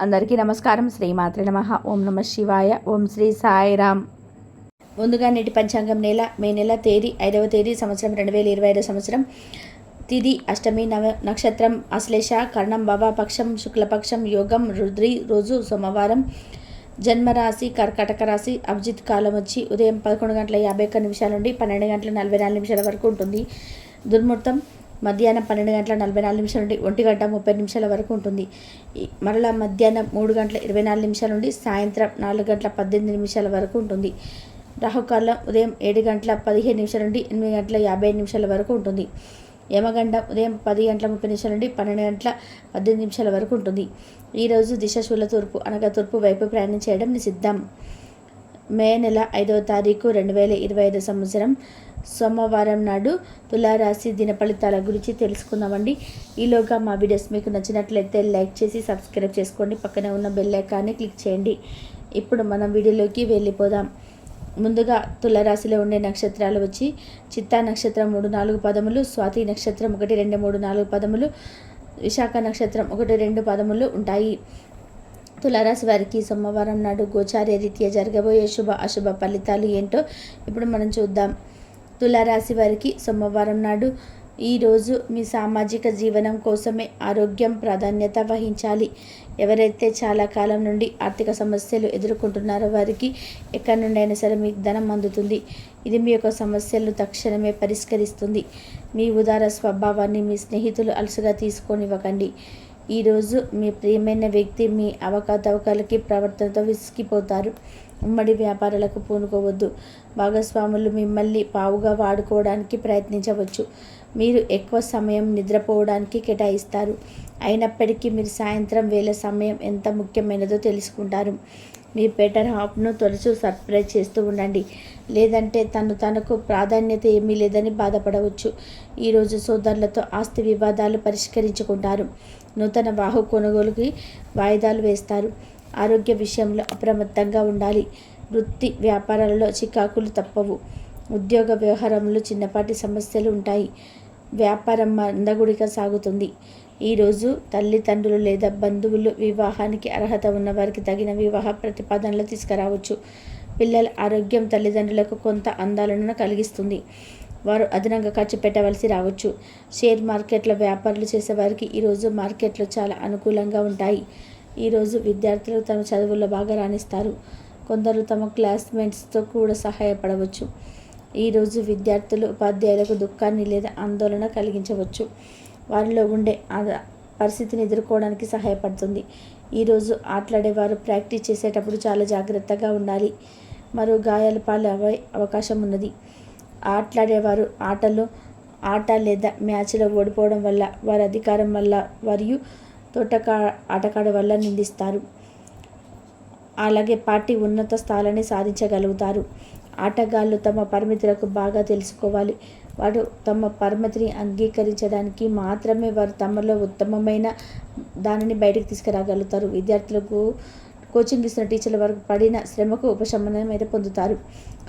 అందరికీ నమస్కారం. శ్రీమాత్రే నమః. ఓం నమ శివాయ. ఓం శ్రీ సాయిరామ్. ముందుగా నేటి పంచాంగం మే నెల తేదీ 5వ తేదీ సంవత్సరం 2025 సంవత్సరం. తిది అష్టమి, నక్షత్రం అశ్లేష, కర్ణం భవ, పక్షం శుక్లపక్షం, యోగం రుద్రి, రోజు సోమవారం. జన్మరాశి కర్కాటక రాశి. అభిజిత్ కాలం వచ్చి ఉదయం 11:51 నుండి 12:44 వరకు ఉంటుంది. దుర్ముహూర్తం మధ్యాహ్నం 12:44 నుండి 1:30 వరకు ఉంటుంది. మరలా మధ్యాహ్నం 3:24 నుండి సాయంత్రం 4:18 వరకు ఉంటుంది. రాహుకాలం ఉదయం 7:15 నుండి 8:55 వరకు ఉంటుంది. యమగండం ఉదయం 10:30 నుండి 12:18 వరకు ఉంటుంది. ఈరోజు దిశశూల తూర్పు అనగా తూర్పు వైపు ప్రయాణం చేయడం నిషిద్ధం. మే నెల 5వ తారీఖు 2025 సంవత్సరం సోమవారం నాడు తులారాశి దిన ఫలితాల గురించి తెలుసుకుందామండి. ఈలోగా మా వీడియోస్ మీకు నచ్చినట్లయితే లైక్ చేసి సబ్స్క్రైబ్ చేసుకోండి. పక్కనే ఉన్న బెల్ ఐకాన్ని క్లిక్ చేయండి. ఇప్పుడు మనం వీడియోలోకి వెళ్ళిపోదాం. ముందుగా తులారాశిలో ఉండే నక్షత్రాలు వచ్చి చిత్తా నక్షత్రం 3-4 పదములు, స్వాతి నక్షత్రం 1-2-3-4 పదములు, విశాఖ నక్షత్రం 1-2 పదములు ఉంటాయి. తులారాశి వారికి సోమవారం నాడు గోచార్య రీత్యా జరగబోయే శుభ అశుభ ఫలితాలు ఏంటో ఇప్పుడు మనం చూద్దాం. తులారాశి వారికి సోమవారం నాడు ఈరోజు మీ సామాజిక జీవనం కోసమే ఆరోగ్యం ప్రాధాన్యత వహించాలి. ఎవరైతే చాలా కాలం నుండి ఆర్థిక సమస్యలు ఎదుర్కొంటున్నారో వారికి ఎక్కడి నుండైనా సరే మీకు ధనం అందుతుంది. ఇది మీ యొక్క సమస్యలు తక్షణమే పరిష్కరిస్తుంది. మీ ఉదార స్వభావాన్ని మీ స్నేహితులు అలసుగా తీసుకొనివ్వకండి. ఈరోజు మీ ప్రియమైన వ్యక్తి మీ అవకతవకలకి ప్రవర్తనతో విసిగిపోతారు. ఉమ్మడి వ్యాపారాలకు పూనుకోవద్దు. భాగస్వాములు మిమ్మల్ని పావుగా వాడుకోవడానికి ప్రయత్నించవచ్చు. మీరు ఎక్కువ సమయం నిద్రపోవడానికి కేటాయిస్తారు. అయినప్పటికీ మీరు సాయంత్రం వేళ సమయం ఎంత ముఖ్యమైనదో తెలుసుకుంటారు. మీ బెటర్ హాఫ్ను తరచూ సర్ప్రైజ్ చేస్తూ ఉండండి. లేదంటే తనకు ప్రాధాన్యత ఏమీ లేదని బాధపడవచ్చు. ఈరోజు సోదరులతో ఆస్తి వివాదాలు పరిష్కరించుకుంటారు. నూతన వాహు కొనుగోలుకి వాయిదాలు వేస్తారు. ఆరోగ్య విషయంలో అప్రమత్తంగా ఉండాలి. వృత్తి వ్యాపారాలలో చికాకులు తప్పవు. ఉద్యోగ వ్యవహారంలో చిన్నపాటి సమస్యలు ఉంటాయి. వ్యాపారం మందగుడిగా సాగుతుంది. ఈరోజు తల్లిదండ్రులు లేదా బంధువులు వివాహానికి అర్హత ఉన్న వారికి తగిన వివాహ ప్రతిపాదనలు తీసుకురావచ్చు. పిల్లల ఆరోగ్యం తల్లిదండ్రులకు కొంత ఆందోళనను కలిగిస్తుంది. వారు అదనంగా ఖర్చు పెట్టవలసి రావచ్చు. షేర్ మార్కెట్లో వ్యాపారాలు చేసేవారికి ఈరోజు మార్కెట్లు చాలా అనుకూలంగా ఉంటాయి. ఈరోజు విద్యార్థులు తమ చదువుల్లో బాగా రాణిస్తారు. కొందరు తమ క్లాస్మేట్స్తో కూడా సహాయపడవచ్చు. ఈరోజు విద్యార్థులు ఉపాధ్యాయులకు దుఃఖాన్ని లేదా ఆందోళన కలిగించవచ్చు. వారిలో ఉండే పరిస్థితిని ఎదుర్కోవడానికి సహాయపడుతుంది. ఈరోజు ఆటలాడేవారు ప్రాక్టీస్ చేసేటప్పుడు చాలా జాగ్రత్తగా ఉండాలి. మరో గాయాల పాలయ్యే అవకాశం ఉన్నది. ఆటలాడేవారు ఆట లేదా మ్యాచ్లో ఓడిపోవడం వల్ల, వారి అధికారం వల్ల మరియు ఆటగాడి వల్ల నిందిస్తారు. అలాగే పార్టీ ఉన్నత స్థానాన్ని సాధించగలుగుతారు. ఆటగాళ్ళు తమ పరిమితులకు బాగా తెలుసుకోవాలి. వారు తమ పరిమితిని అంగీకరించడానికి మాత్రమే వారు తమలో ఉత్తమమైన దానిని బయటకు తీసుకురాగలుగుతారు. విద్యార్థులకు కోచింగ్ ఇస్తున్న టీచర్ల వరకు పడిన శ్రమకు ఉపశమనం అయితే పొందుతారు.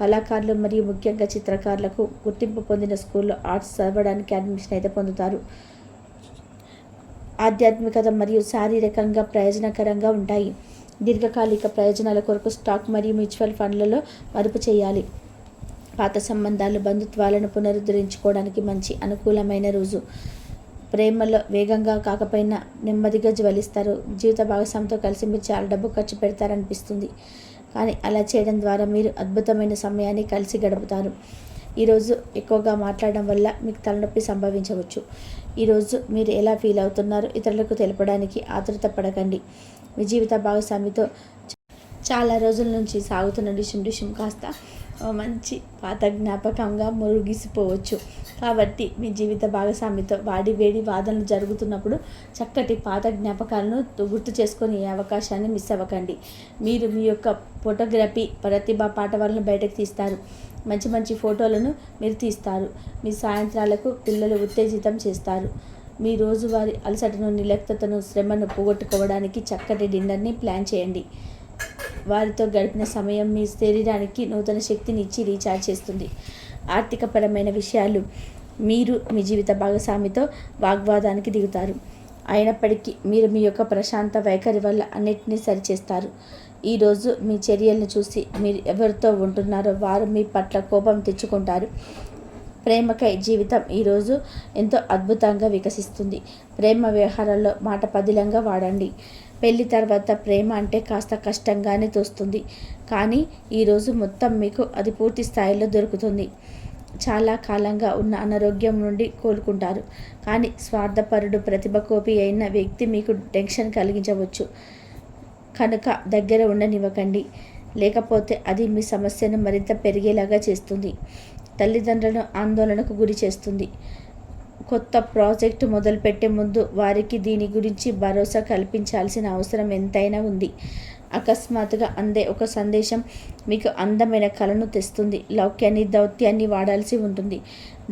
కళాకారులు మరియు ముఖ్యంగా చిత్రకారులకు గుర్తింపు పొందిన స్కూల్లో ఆర్ట్స్ చదవడానికి అడ్మిషన్ అయితే పొందుతారు. ఆధ్యాత్మికత మరియు శారీరకంగా ప్రయోజనకరంగా ఉంటాయి. దీర్ఘకాలిక ప్రయోజనాల కొరకు స్టాక్ మరియు మ్యూచువల్ ఫండ్లలో మదుపు చేయాలి. పాత సంబంధాలు బంధుత్వాలను పునరుద్ధరించుకోవడానికి మంచి అనుకూలమైన రోజు. ప్రేమలో వేగంగా కాకపోయినా నెమ్మదిగా జ్వలిస్తారు. జీవిత భాగస్వామితో కలిసి మీరు చాలా డబ్బు ఖర్చు పెడతారనిపిస్తుంది. కానీ అలా చేయడం ద్వారా మీరు అద్భుతమైన సమయాన్ని కలిసి గడుపుతారు. ఈరోజు ఎక్కువగా మాట్లాడడం వల్ల మీకు తలనొప్పి సంభవించవచ్చు. ఈరోజు మీరు ఎలా ఫీల్ అవుతున్నారో ఇతరులకు తెలపడానికి ఆతృత పడకండి. మీ జీవిత భాగస్వామితో చాలా రోజుల నుంచి సాగుతున్న డిషం కాస్త మంచి పాత జ్ఞాపకంగా మురిగిసిపోవచ్చు. కాబట్టి మీ జీవిత భాగస్వామితో వేడి వాదనలు జరుగుతున్నప్పుడు చక్కటి పాత జ్ఞాపకాలను గుర్తు చేసుకొని ఈ అవకాశాన్ని మిస్ అవ్వకండి. మీరు మీ యొక్క ఫోటోగ్రఫీ ప్రతిభా పాఠవాలను బయటకు తీస్తారు. మంచి ఫోటోలను మీరు తీస్తారు. మీ సాయంత్రాలకు పిల్లలు ఉత్తేజితం చేస్తారు. మీ రోజువారీ అలసటను, నిర్లిప్తతను, శ్రమను పోగొట్టుకోవడానికి చక్కటి డిన్నర్ని ప్లాన్ చేయండి. వారితో గడిపిన సమయం మీ శరీరానికి నూతన శక్తిని ఇచ్చి రీఛార్జ్ చేస్తుంది. ఆర్థికపరమైన విషయాలు మీరు మీ జీవిత భాగస్వామితో వాగ్వాదానికి దిగుతారు. అయినప్పటికీ మీరు మీ యొక్క ప్రశాంత వైఖరి వల్ల అన్నిటినీ సరిచేస్తారు. ఈరోజు మీ చర్యలను చూసి మీరు ఎవరితో ఉంటున్నారో వారు మీ పట్ల కోపం తెచ్చుకుంటారు. ప్రేమకై జీవితం ఈరోజు ఎంతో అద్భుతంగా వికసిస్తుంది. ప్రేమ వ్యవహారాల్లో మాట పదిలంగా వాడండి. పెళ్లి తర్వాత ప్రేమ అంటే కాస్త కష్టంగానే తోస్తుంది, కానీ ఈరోజు మొత్తం మీకు అది పూర్తి స్థాయిలో దొరుకుతుంది. చాలా కాలంగా ఉన్న అనారోగ్యం నుండి కోలుకుంటారు, కానీ స్వార్థపరుడు ప్రతిభ కోపి అయిన వ్యక్తి మీకు టెన్షన్ కలిగించవచ్చు కనుక దగ్గర ఉండనివ్వకండి, లేకపోతే అది మీ సమస్యను మరింత పెరిగేలాగా చేస్తుంది. తల్లిదండ్రులను ఆందోళనకు గురి చేస్తుంది. కొత్త ప్రాజెక్టు మొదలుపెట్టే ముందు వారికి దీని గురించి భరోసా కల్పించాల్సిన అవసరం ఎంతైనా ఉంది. అకస్మాత్తుగా అందే ఒక సందేశం మీకు అందమైన కళను తెస్తుంది. లౌక్యాన్ని దౌత్యాన్ని వాడాల్సి ఉంటుంది.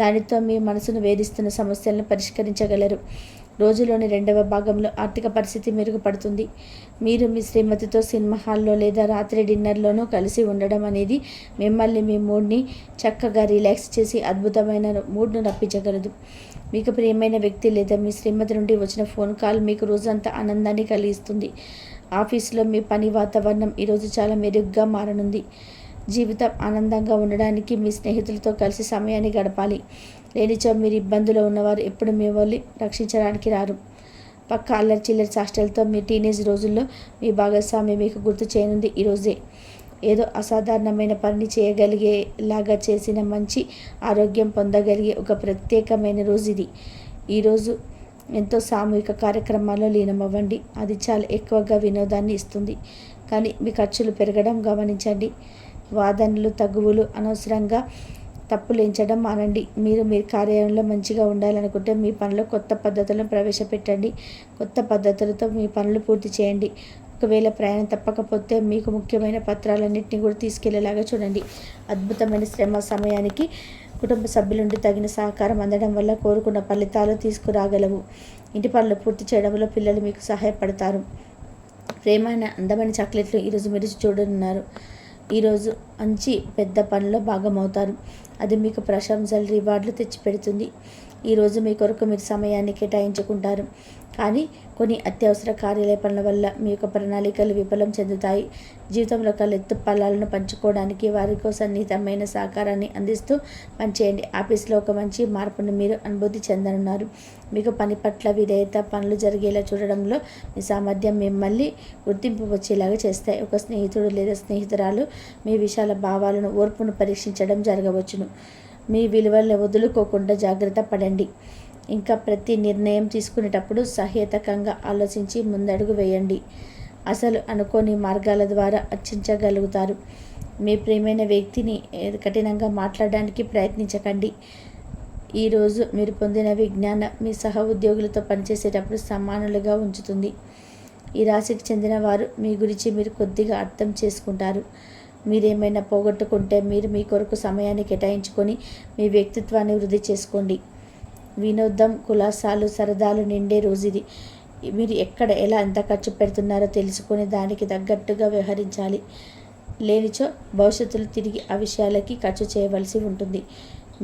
దానితో మీ మనసును వేధిస్తున్న సమస్యలను పరిష్కరించగలరు. రోజులోని 2వ భాగంలో ఆర్థిక పరిస్థితి మెరుగుపడుతుంది. మీరు మీ శ్రీమతితో సినిమా హాల్లో లేదా రాత్రి డిన్నర్లోనూ కలిసి ఉండడం అనేది మిమ్మల్ని మీ మూడ్ని చక్కగా రిలాక్స్ చేసి అద్భుతమైన మూడ్ను రప్పించగలదు. మీకు ప్రియమైన వ్యక్తి లేదా మీ శ్రీమతి నుండి వచ్చిన ఫోన్ కాల్ మీకు రోజంతా ఆనందాన్ని కలిగిస్తుంది. ఆఫీసులో మీ పని వాతావరణం ఈరోజు చాలా మెరుగ్గా మారనుంది. జీవితం ఆనందంగా ఉండడానికి మీ స్నేహితులతో కలిసి సమయాన్ని గడపాలి. లేనిచో మీరు ఇబ్బందులో ఉన్నవారు ఎప్పుడు మిమ్మల్ని రక్షించడానికి రారు. పక్క అల్లరి చిల్లరి సాష్టలతో మీ టీనేజ్ రోజుల్లో మీ భాగస్వామి మీకు గుర్తు చేయనుంది ఈరోజే. ఏదో అసాధారణమైన పనిని చేయగలిగేలాగా చేసిన మంచి ఆరోగ్యం పొందగలిగే ఒక ప్రత్యేకమైన రోజు ఇది. ఈరోజు ఎంతో సామూహిక కార్యక్రమాల్లో లీనమవ్వండి. అది చాలా ఎక్కువగా వినోదాన్ని ఇస్తుంది, కానీ మీ ఖర్చులు పెరగడం గమనించండి. వాదనలు తగువులు అనవసరంగా తప్పులేంచడం మానండి. మీరు మీ కార్యాలయంలో మంచిగా ఉండాలనుకుంటే మీ పనిలో కొత్త పద్ధతులను ప్రవేశపెట్టండి. కొత్త పద్ధతులతో మీ పనులు పూర్తి చేయండి. ఒకవేళ ప్రయాణం తప్పకపోతే మీకు ముఖ్యమైన పత్రాలన్నింటినీ కూడా తీసుకెళ్లేలాగా చూడండి. అద్భుతమైన శ్రమ సమయానికి కుటుంబ సభ్యుల నుండి తగిన సహకారం అందడం వల్ల కోరుకున్న ఫలితాలు తీసుకురాగలవు. ఇంటి పనులు పూర్తి చేయడంలో పిల్లలు మీకు సహాయపడతారు. ప్రేమైన అందమైన చాక్లెట్లు ఈరోజు మీరు చూడనున్నారు. ఈరోజు మంచి పెద్ద పనిలో భాగమవుతారు. అది మీకు ప్రశంసలు రివార్డులు తెచ్చిపెడుతుంది. ఈరోజు మీ కొరకు మీరు సమయాన్ని కేటాయించుకుంటారు, కానీ కొన్ని అత్యవసర కార్యాలయ పనుల వల్ల మీ యొక్క ప్రణాళికలు విఫలం చెందుతాయి. జీవితంలో ఎత్తు ఫలాలను పంచుకోవడానికి వారికో సన్నిహితమైన సహకారాన్ని అందిస్తూ పనిచేయండి. ఆఫీస్లో ఒక మంచి మార్పును మీరు అనుభూతి చెందనున్నారు. మీకు పని పట్ల విధేయత, పనులు జరిగేలా చూడడంలో మీ సామర్థ్యం మిమ్మల్ని గుర్తింపు వచ్చేలాగా చేస్తాయి. ఒక స్నేహితుడు లేదా స్నేహితురాలు మీ విశాల భావాలను, ఓర్పును పరీక్షించడం జరగవచ్చును. మీ విలువలను వదులుకోకుండా జాగ్రత్త పడండి. ఇంకా ప్రతి నిర్ణయం తీసుకునేటప్పుడు సహేతుకంగా ఆలోచించి ముందడుగు వేయండి. అసలు అనుకోని మార్గాల ద్వారా అర్చించగలుగుతారు. మీ ప్రియమైన వ్యక్తిని కఠినంగా మాట్లాడడానికి ప్రయత్నించకండి. ఈరోజు మీరు పొందిన విజ్ఞానం మీ సహ ఉద్యోగులతో పనిచేసేటప్పుడు సమానులుగా ఉంచుతుంది. ఈ రాశికి చెందిన వారు మీ గురించి మీరు కొద్దిగా అర్థం చేసుకుంటారు. మీరేమైనా పోగొట్టుకుంటే మీరు మీ కొరకు సమయాన్ని కేటాయించుకొని మీ వ్యక్తిత్వాన్ని వృద్ధి చేసుకోండి. వినోదం, కులాసాలు, సరదాలు నిండే రోజు ఇది. మీరు ఎక్కడ ఎలా ఎంత ఖర్చు పెడుతున్నారో తెలుసుకొని దానికి తగ్గట్టుగా వ్యవహరించాలి. లేనిచో భవిష్యత్తులో తిరిగి ఆ విషయాలకి ఖర్చు చేయవలసి ఉంటుంది.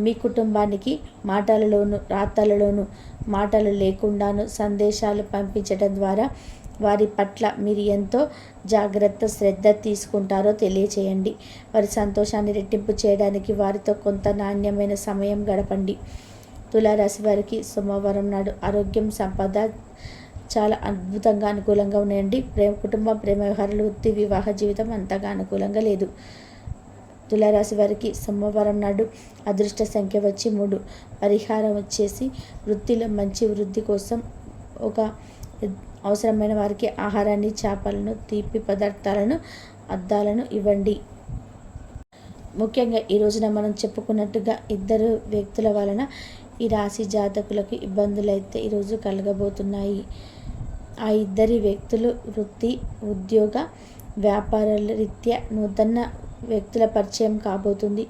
మీ కుటుంబానికి మాటలలోనూ రాతలలోనూ మాటలు లేకుండాను సందేశాలు పంపించడం ద్వారా వారి పట్ల మీరు ఎంతో జాగ్రత్త శ్రద్ధ తీసుకుంటారో తెలియచేయండి. వారి సంతోషాన్ని రెట్టింపు చేయడానికి వారితో కొంత నాణ్యమైన సమయం గడపండి. తులారాశి వారికి సోమవారం నాడు ఆరోగ్యం, సంపద చాలా అద్భుతంగా అనుకూలంగా ఉన్నాయండి. కుటుంబం, ప్రేమ వ్యవహారాలు, వృత్తి, వివాహ జీవితం అంతగా అనుకూలంగా లేదు. తులారాశి వారికి సోమవారం నాడు అదృష్ట సంఖ్య వచ్చి 3. పరిహారం వచ్చేసి వృత్తిలో మంచి వృద్ధి కోసం ఒక అవసరమైన వారికి ఆహారాన్ని, చేపలను, తీపి పదార్థాలను, అద్దాలను ఇవ్వండి. ముఖ్యంగా ఈ రోజున మనం చెప్పుకున్నట్టుగా ఇద్దరు వ్యక్తుల వలన ఈ రాశి జాతకులకు ఇబ్బందులు అయితే ఈరోజు కలగబోతున్నాయి. ఆ ఇద్దరి వ్యక్తులు వృత్తి, ఉద్యోగ, వ్యాపారాల రీత్యా నూతన వ్యక్తుల పరిచయం కాబోతుంది.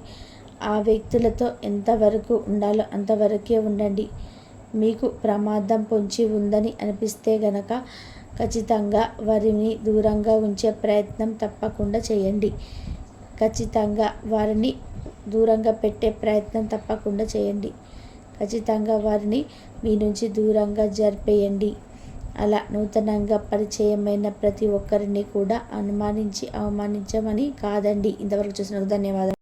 ఆ వ్యక్తులతో ఎంతవరకు ఉండాలో అంతవరకే ఉండండి. మీకు ప్రమాదం పొంచి ఉందని అనిపిస్తే గనక ఖచ్చితంగా వారిని దూరంగా ఉంచే ప్రయత్నం తప్పకుండా చేయండి. ఖచ్చితంగా వారిని దూరంగా పెట్టే ప్రయత్నం తప్పకుండా చేయండి. ఖచ్చితంగా వారిని మీ నుంచి దూరంగా జరిపేయండి. అలా నూతనంగా పరిచయమైన ప్రతి ఒక్కరిని కూడా అనుమానించి అవమానించమని కాదండి. ఇంతవరకు చూసినందుకు ధన్యవాదాలు.